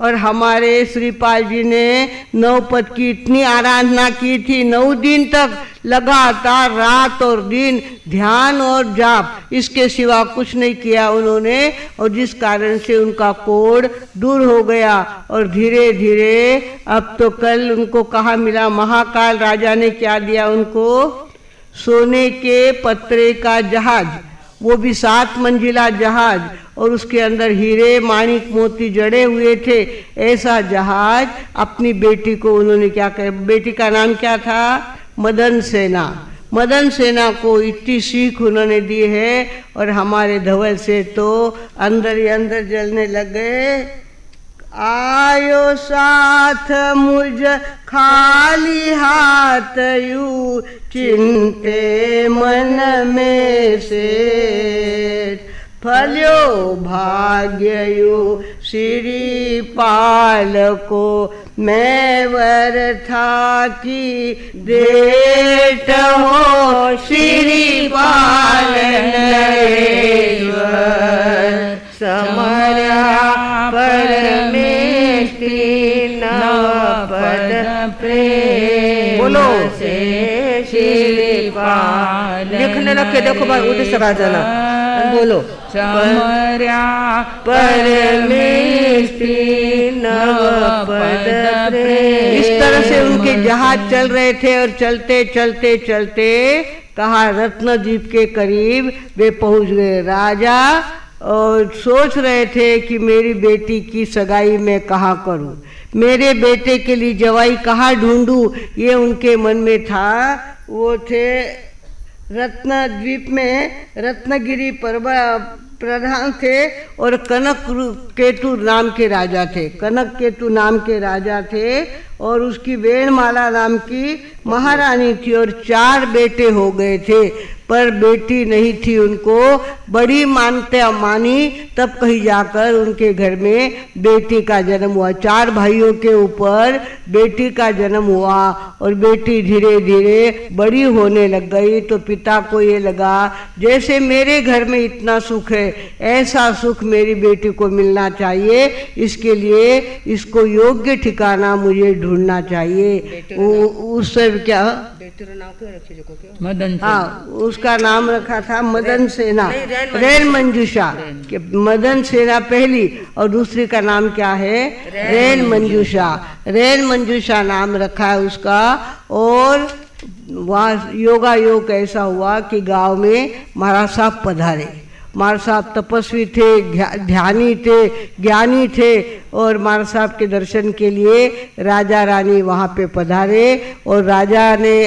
और हमारे श्रीपाल जी ने 9 पद की इतनी आराधना की थी, 9 दिन तक लगातार रात और दिन ध्यान और जाप, इसके सिवा कुछ नहीं किया उन्होंने। और जिस कारण से उनका कोढ़ दूर हो गया। और धीरे धीरे अब तो कल उनको कहा मिला, महाकाल राजा ने क्या दिया उनको, सोने के पत्रे का जहाज, वो भी 7 मंजिला जहाज, और उसके अंदर हीरे माणिक मोती जड़े हुए थे। ऐसा जहाज अपनी बेटी को उन्होंने क्या कहा, बेटी का नाम क्या था, मदन सेना। मदन सेना को इतनी सीख उन्होंने दी है। और हमारे धवल से तो अंदर ही अंदर जलने लग गए। आयो साथ मुझ खाली हाथ यू चिंते मन में से, फल्यो भाग्य यू श्री पाल को मैं वरथा की देत हो, श्री पाल नरेश्वर समर्या परमेष्टि नवपद प्रेम बोलो से श्री पाल। लिखने लगे, देखो भाई उधर से जाना, बोलो समर्या परमेष्टि नवपद प्रेम। इस तरह से उनके जहाज चल रहे थे और चलते चलते चलते कहा रत्नद्वीप के करीब वे पहुंच गए। राजा और सोच रहे थे कि मेरी बेटी की सगाई मैं कहाँ करूं, मेरे बेटे के लिए जवाई कहाँ ढूंढूं, ये उनके मन में था। वो थे रत्नद्वीप में, रत्नगिरी प्रधान थे और कनक केतु नाम के राजा थे। कनक केतु नाम के राजा थे और उसकी वेणमाला नाम की महारानी थी और 4 बेटे हो गए थे, पर बेटी नहीं थी उनको। बड़ी मानी तब कहीं जाकर उनके घर में बेटी का जन्म हुआ। 4 भाइयों के ऊपर बेटी का जन्म हुआ और बेटी धीरे धीरे बड़ी होने लग गई। तो पिता को ये लगा जैसे मेरे घर में इतना सुख है, ऐसा सुख मेरी बेटी को मिलना चाहिए, इसके लिए इसको योग्य ठिकाना मुझे ढूंढना चाहिए। उस सब क्या मदन, हाँ उसका नाम रखा था मदन सेना, रैन मंजूषा। मदन सेना पहली और दूसरी का नाम क्या है, रैन मंजूषा। रैन मंजूषा नाम रखा है उसका। और वहाँ योगा योग ऐसा हुआ कि गांव में महाराज साहब पधारे। महाराज साहब तपस्वी थे, ध्यानी थे, ज्ञानी थे और महाराज साहब के दर्शन के लिए राजा रानी वहाँ पे पधारे। और राजा ने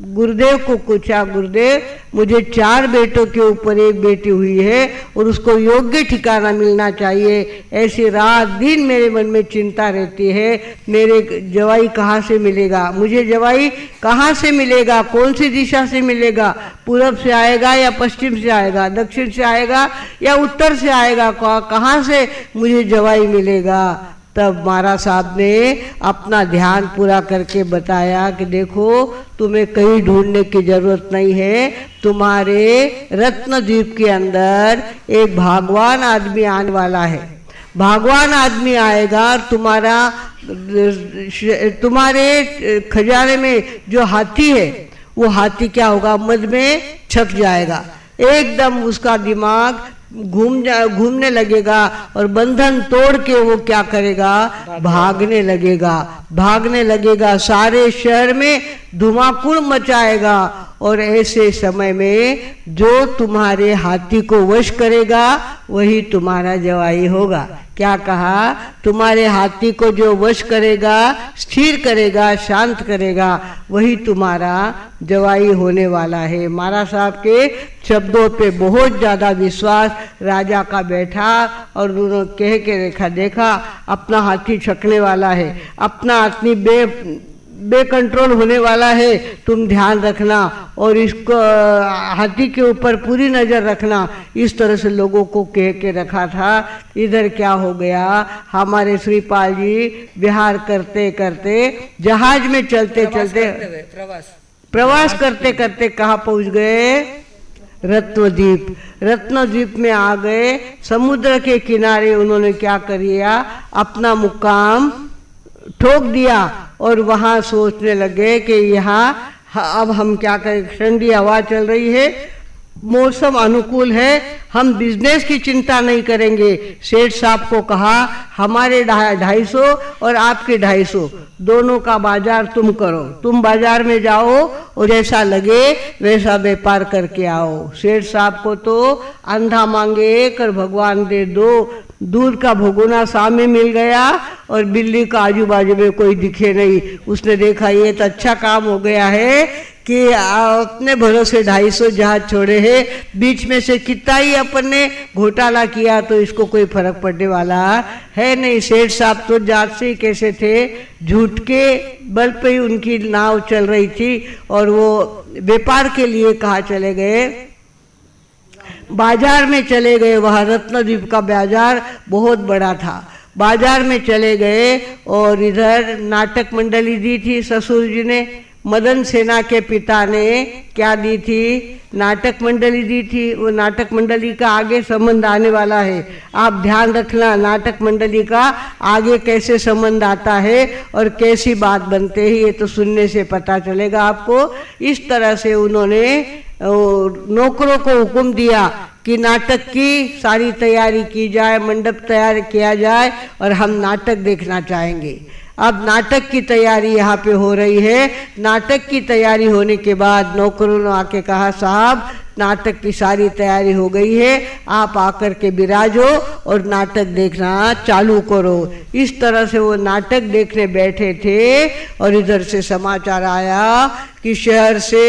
गुरुदेव को पूछा, गुरुदेव मुझे 4 बेटों के ऊपर एक बेटी हुई है और उसको योग्य ठिकाना मिलना चाहिए, ऐसी रात दिन मेरे मन में चिंता रहती है, मेरे जवाई कहाँ से मिलेगा, मुझे जवाई कहाँ से मिलेगा, कौन सी दिशा से मिलेगा, पूरब से आएगा या पश्चिम से आएगा, दक्षिण से आएगा या उत्तर से आएगा, कहाँ से मुझे जवाई मिलेगा। तब महाराज साहब ने अपना ध्यान पूरा करके बताया कि देखो तुम्हें कहीं ढूंढने की जरूरत नहीं है, तुम्हारे रत्नद्वीप के अंदर एक भगवान आदमी आने वाला है। भगवान आदमी आएगा और तुम्हारे खजाने में जो हाथी है वो हाथी क्या होगा, मद में छक जाएगा, एकदम उसका दिमाग घूमने लगेगा और बंधन तोड़ के वो क्या करेगा, भागने लगेगा, सारे शहर में धुमाकुड़ मचाएगा। और ऐसे समय में जो तुम्हारे हाथी को वश करेगा वही तुम्हारा जवाई होगा। क्या कहा, तुम्हारे हाथी को जो वश करेगा, स्थिर करेगा, शांत करेगा, वही तुम्हारा जवाई होने वाला है। महाराज साहब के शब्दों पे बहुत ज़्यादा विश्वास राजा का बैठा और दोनों कह के देखा अपना हाथी छकने वाला है, अपना आदमी बेकंट्रोल होने वाला है, तुम ध्यान रखना और इसको हाथी के ऊपर पूरी नज़र रखना। इस तरह से लोगों को कह के रखा था। इधर क्या हो गया, हमारे श्रीपाल जी विहार करते करते जहाज में चलते चलते प्रवास करते करते कहाँ पहुँच गए, रत्नद्वीप। रत्नद्वीप में आ गए, समुद्र के किनारे उन्होंने क्या कर दिया, अपना मुकाम ठोक दिया और वहाँ सोचने लगे कि यहाँ अब हम क्या करें, ठंडी हवा चल रही है, मौसम अनुकूल है, हम बिजनेस की चिंता नहीं करेंगे। सेठ साहब को कहा हमारे 250 और आपके 250 दोनों का बाजार तुम करो, तुम बाजार में जाओ और जैसा लगे वैसा व्यापार करके आओ। सेठ साहब को तो अंधा मांगे एक और भगवान दे दो। दूध का भगोना सामने मिल गया और बिल्ली का आजू बाजू में कोई दिखे नहीं। उसने देखा ये तो अच्छा काम हो गया है कि अपने भरोसे 250 जहाज छोड़े हैं, बीच में से कितना ही अपन ने घोटाला किया तो इसको कोई फर्क पड़ने वाला है नहीं। सेठ साहब तो जात से ही कैसे थे, झूठ के बल पे ही उनकी नाव चल रही थी और वो व्यापार के लिए कहाँ चले गए, बाजार में चले गए। वहाँ रत्नद्वीप का बाजार बहुत बड़ा था। बाजार में चले गए और इधर नाटक मंडली दी थी ससुर जी ने, मदन सेना के पिता ने क्या दी थी, नाटक मंडली दी थी। वो नाटक मंडली का आगे संबंध आने वाला है, आप ध्यान रखना। नाटक मंडली का आगे कैसे संबंध आता है और कैसी बात बनते हैं ये तो सुनने से पता चलेगा आपको। इस तरह से उन्होंने नौकरों को हुक्म दिया कि नाटक की सारी तैयारी की जाए, मंडप तैयार किया जाए और हम नाटक देखना चाहेंगे। अब नाटक की तैयारी यहाँ पे हो रही है। नाटक की तैयारी होने के बाद नौकरों ने आके कहा साहब नाटक की सारी तैयारी हो गई है, आप आकर के विराजो और नाटक देखना चालू करो। इस तरह से वो नाटक देखने बैठे थे और इधर से समाचार आया कि शहर से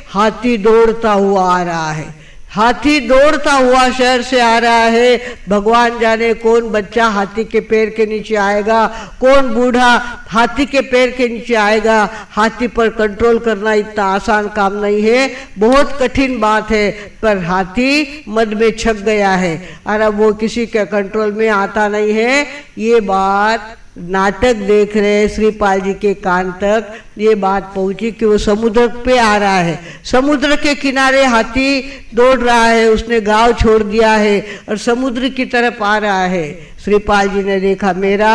हाथी दौड़ता हुआ आ रहा है। हाथी दौड़ता हुआ शहर से आ रहा है। भगवान जाने कौन बच्चा हाथी के पैर के नीचे आएगा, कौन बूढ़ा हाथी के पैर के नीचे आएगा। हाथी पर कंट्रोल करना इतना आसान काम नहीं है, बहुत कठिन बात है। पर हाथी मद में छक गया है और अब वो किसी के कंट्रोल में आता नहीं है। ये बात नाटक देख रहे श्रीपाल जी के कान तक ये बात पहुंची कि वो समुद्र पे आ रहा है। समुद्र के किनारे हाथी दौड़ रहा है, उसने गांव छोड़ दिया है और समुद्र की तरफ आ रहा है। श्रीपाल जी ने देखा मेरा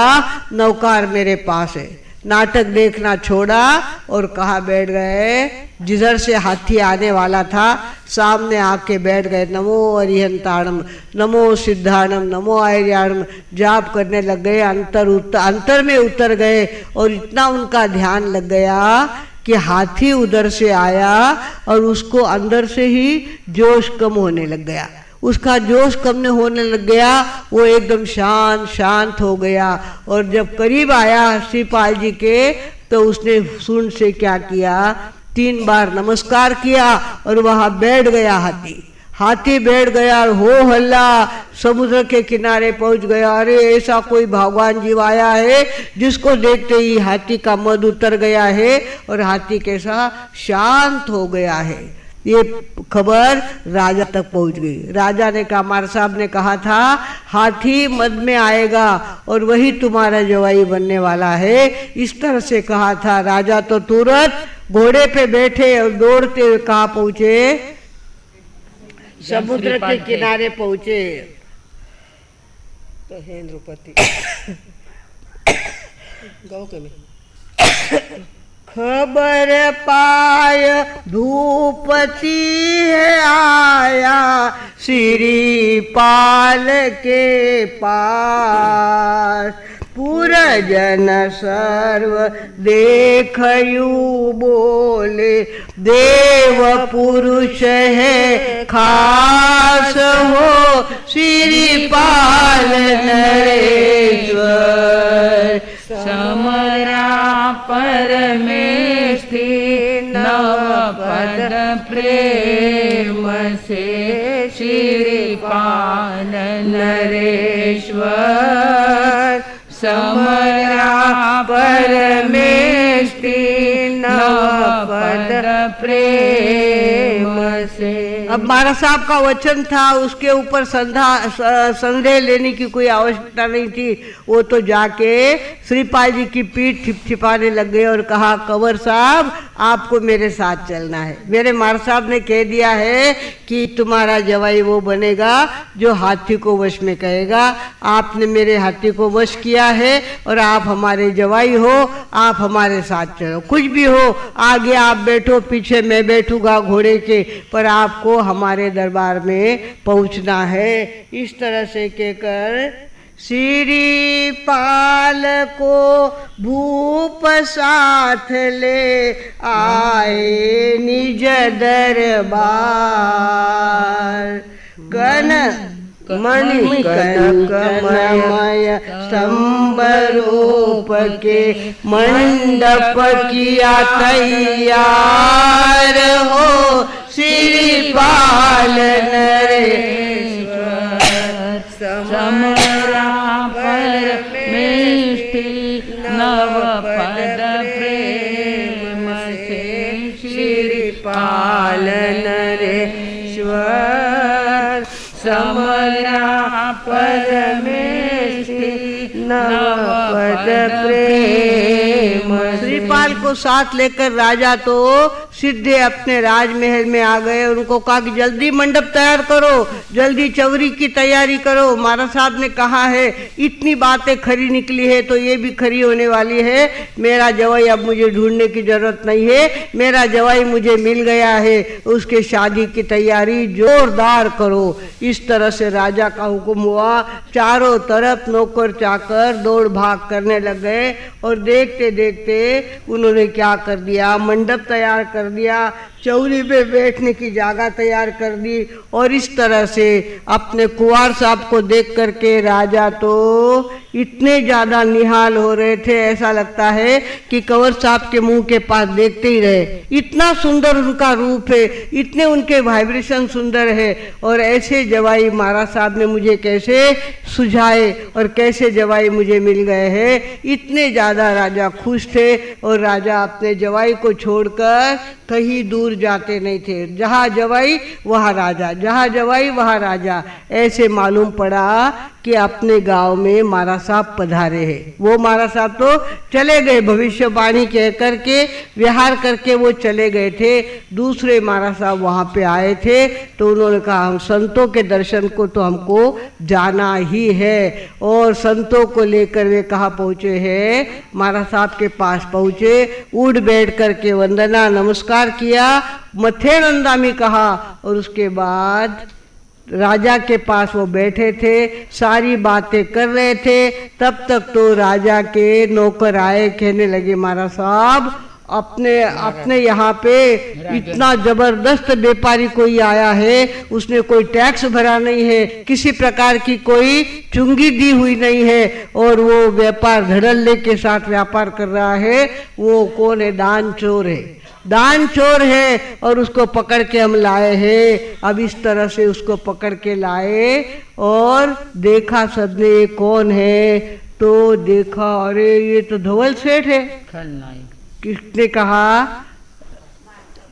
नौकार मेरे पास है। नाटक देखना छोड़ा और कहाँ बैठ गए, जिधर से हाथी आने वाला था सामने आके बैठ गए। नमो अरिहंताणम, नमो सिद्धाणम, नमो आर्याणम जाप करने लग गए। अंतर में उतर गए और इतना उनका ध्यान लग गया कि हाथी उधर से आया और उसको अंदर से ही जोश कम होने लग गया। उसका जोश कम होने लग गया, वो एकदम शांत हो गया। और जब करीब आया श्रीपाल जी के तो उसने सूंड से क्या किया, 3 बार नमस्कार किया और वहाँ बैठ गया हाथी बैठ गया और हो हल्ला समुद्र के किनारे पहुंच गया। अरे ऐसा कोई भगवान जीव आया है जिसको देखते ही हाथी का मद उतर गया है और हाथी कैसा शांत हो गया है। ये खबर राजा तक पहुंच गई। राजा ने कहा, हमारे साहब ने कहा था हाथी मद में आएगा और वही तुम्हारा जवाई बनने वाला है, इस तरह से कहा था। राजा तो तुरंत घोड़े पे बैठे और दौड़ते हुए कहाँ पहुंचे, समुद्र के किनारे पहुंचे। तो हेन्द्रपति गाँव के में खबर पाय धूपति है आया श्रीपाल के पास। पुरजन सर्व देखयु बोले देव पुरुष है खास हो श्रीपाल नरेश्वर। समरा परमेश नवपद प्रेम से श्रीपाल नरेश्वर। समरा परमेश नवपद प्रेम से। अब महाराज साहब का वचन था, उसके ऊपर संदेह लेने की कोई आवश्यकता नहीं थी। वो तो जाके श्रीपाल जी की पीठ थिपथिपाने लग गए और कहा, कंवर साहब आपको मेरे साथ चलना है। मेरे महाराज साहब ने कह दिया है कि तुम्हारा जवाई वो बनेगा जो हाथी को वश में कहेगा। आपने मेरे हाथी को वश किया है और आप हमारे जवाई हो, आप हमारे साथ चलो। कुछ भी हो, आगे आप बैठो, पीछे मैं बैठूंगा घोड़े के, पर आपको हमारे दरबार में पहुंचना है। इस तरह से कहकर श्रीपाल को भूप साथ ले आए निज दरबार। कन मणि कनकमय स्तंभरूप के मंडप किया तैयार हो। श्रीपाल नरेश्वर समरा परमेष्टि नव पद प्रेम से श्रीपाल नरेश्वर समरा परमेष्टि नव पद प्रेम। श्रीपाल को साथ लेकर राजा तो सीधे अपने राजमहल में आ गए। उनको कहा कि जल्दी मंडप तैयार करो, जल्दी चवरी की तैयारी करो। महाराज साहब ने कहा है इतनी बातें खरी निकली है तो ये भी खरी होने वाली है। मेरा जवाई अब मुझे ढूंढने की जरूरत नहीं है, मेरा जवाई मुझे मिल गया है, उसके शादी की तैयारी जोरदार करो। इस तरह से राजा का हुक्म हुआ। चारों तरफ नौकर चाकर दौड़ भाग करने लग गए और देखते देखते उन्होंने क्या कर दिया, मंडप तैयार कर दिया, चौरी पे बैठने की जगह तैयार कर दी। और इस तरह से अपने कुंवर साहब को देख करके राजा तो इतने ज़्यादा निहाल हो रहे थे, ऐसा लगता है कि कंवर साहब के मुंह के पास देखते ही रहे। इतना सुंदर उनका रूप है, इतने उनके वाइब्रेशन सुंदर है, और ऐसे जवाई महाराज साहब ने मुझे कैसे सुझाए और कैसे जवाई मुझे मिल गए हैं। इतने ज़्यादा राजा खुश थे और राजा अपने जवाई को छोड़कर कहीं दूर जाते नहीं थे। जहाँ जवाई वहाँ राजा, जहाँ जवाई वहाँ राजा। ऐसे मालूम पड़ा कि अपने गांव में महाराज साहब पधारे हैं। वो महाराज साहब तो चले गए, भविष्यवाणी कह करके विहार करके वो चले गए थे। दूसरे महाराज साहब वहाँ पे आए थे तो उन्होंने कहा हम संतों के दर्शन को तो हमको जाना ही है। और संतों को लेकर वे कहाँ पहुँचे हैं, महाराज साहब के पास पहुँचे, उठ बैठ करके वंदना नमस्कार किया, मथे नंदामी कहा, और उसके बाद राजा के पास वो बैठे थे, सारी बातें कर रहे थे। तब तक तो राजा के नौकर आए, कहने लगे महाराज साहब अपने यहाँ पे इतना जबरदस्त व्यापारी कोई आया है, उसने कोई टैक्स भरा नहीं है, किसी प्रकार की कोई चुंगी दी हुई नहीं है, और वो व्यापार धड़ल्ले के साथ व्यापार कर रहा है। वो कौन है? दान चोर है, दान चोर है, और उसको पकड़ के हम लाए हैं। अब इस तरह से उसको पकड़ के लाए और देखा सबने ये कौन है, तो देखा अरे ये तो धवल सेठ है। किसने कहा?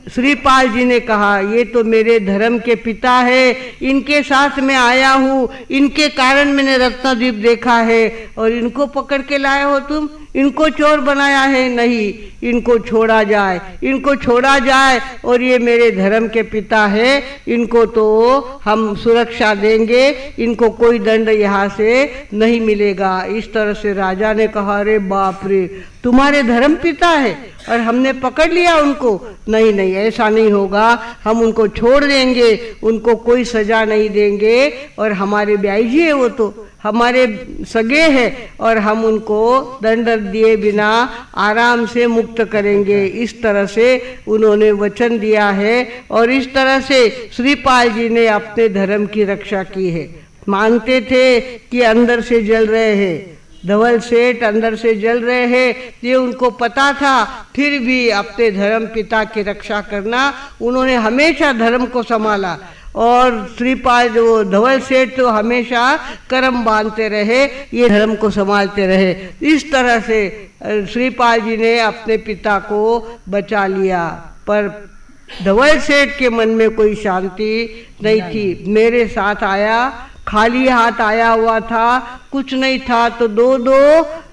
श्रीपाल जी ने कहा ये तो मेरे धर्म के पिता है, इनके साथ मैं आया हूँ, इनके कारण मैंने रत्नद्वीप देखा है, और इनको पकड़ के लाए हो तुम, इनको चोर बनाया है? नहीं, इनको छोड़ा जाए, इनको छोड़ा जाए, और ये मेरे धर्म के पिता है, इनको तो हम सुरक्षा देंगे, इनको कोई दंड यहाँ से नहीं मिलेगा। इस तरह से राजा ने कहा अरे बाप रे, तुम्हारे धर्म पिता है और हमने पकड़ लिया उनको? नहीं नहीं, ऐसा नहीं होगा, हम उनको छोड़ देंगे, उनको कोई सजा नहीं देंगे, और हमारे ब्याई जी है, वो तो हमारे सगे हैं, और हम उनको दंड दिए बिना आराम से मुक्त करेंगे। इस तरह से उन्होंने वचन दिया है, और इस तरह से श्रीपाल जी ने अपने धर्म की रक्षा की है। मानते थे कि अंदर से जल रहे हैं, धवल सेठ अंदर से जल रहे हैं, ये उनको पता था, फिर भी अपने धर्म पिता की रक्षा करना, उन्होंने हमेशा धर्म को संभाला। और श्रीपाल जो धवल सेठ तो हमेशा कर्म बांधते रहे, ये धर्म को संभालते रहे। इस तरह से श्रीपाल जी ने अपने पिता को बचा लिया। पर धवल सेठ के मन में कोई शांति नहीं थी। मेरे साथ आया, खाली हाथ आया हुआ था, कुछ नहीं था, तो दो दो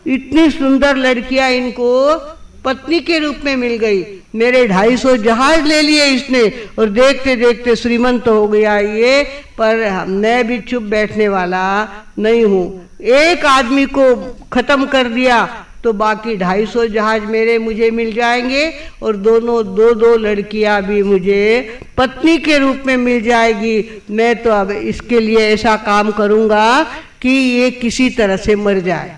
इतनी सुंदर लड़कियां इनको पत्नी के रूप में मिल गई। मेरे 250 जहाज ले लिए इसने, और देखते देखते श्रीमंत हो गया ये। पर मैं भी चुप बैठने वाला नहीं हूँ। एक आदमी को खत्म कर दिया तो बाकी 250 जहाज मुझे मिल जाएंगे, और दोनों दो दो लड़कियां भी मुझे पत्नी के रूप में मिल जाएगी। मैं तो अब इसके लिए ऐसा काम करूँगा कि ये किसी तरह से मर जाए,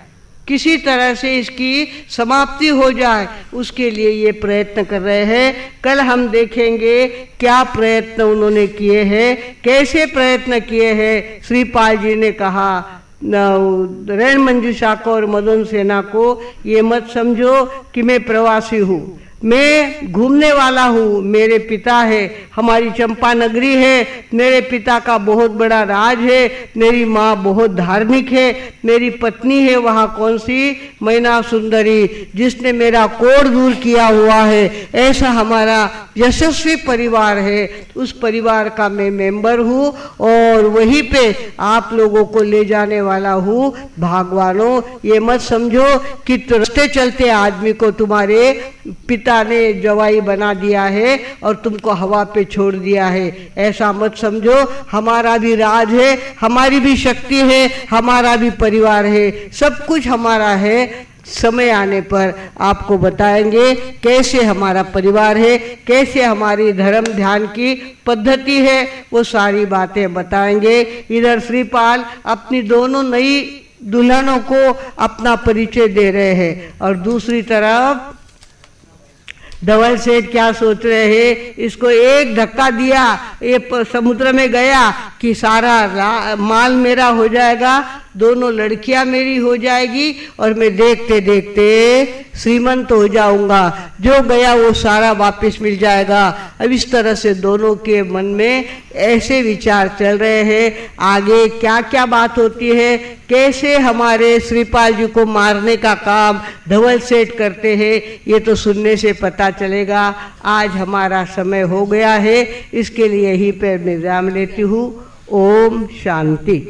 किसी तरह से इसकी समाप्ति हो जाए, उसके लिए ये प्रयत्न कर रहे हैं। कल हम देखेंगे क्या प्रयत्न उन्होंने किए हैं, कैसे प्रयत्न किए हैं। श्रीपाल जी ने कहा रैन मंजूषा को और मदन सेना को, ये मत समझो कि मैं प्रवासी हूँ, मैं घूमने वाला हूँ। मेरे पिता है, हमारी चंपा नगरी है, मेरे पिता का बहुत बड़ा राज है, मेरी माँ बहुत धार्मिक है, मेरी पत्नी है वहाँ कौन सी, मैना सुंदरी, जिसने मेरा कोढ़ दूर किया हुआ है। ऐसा हमारा यशस्वी परिवार है, उस परिवार का मैं मेंबर हूँ, और वहीं पे आप लोगों को ले जाने वाला हूँ। भगवानों, ये मत समझो कि रास्ते चलते आदमी को तुम्हारे पिता ने जवाई बना दिया है और तुमको हवा पे छोड़ दिया है, ऐसा मत समझो। हमारा भी राज है, हमारी भी शक्ति है, हमारा भी परिवार है, सब कुछ हमारा है। समय आने पर आपको बताएंगे कैसे हमारा परिवार है, कैसे हमारी धर्म ध्यान की पद्धति है, वो सारी बातें बताएंगे। इधर श्रीपाल अपनी दोनों नई दुल्हनों को अपना परिचय दे रहे हैं, और दूसरी तरफ धवल सेठ क्या सोच रहे हैं, इसको एक धक्का दिया, ये समुद्र में गया कि सारा माल मेरा हो जाएगा, दोनों लड़कियां मेरी हो जाएगी, और मैं देखते देखते श्रीमंत हो जाऊंगा, जो गया वो सारा वापस मिल जाएगा। अब इस तरह से दोनों के मन में ऐसे विचार चल रहे हैं। आगे क्या क्या बात होती है, कैसे हमारे श्रीपाल जी को मारने का काम धवल सेठ करते हैं, ये तो सुनने से पता चलेगा। आज हमारा समय हो गया है, इसके लिए यहीं पर मैं विराम लेती हूँ। ओम शांति।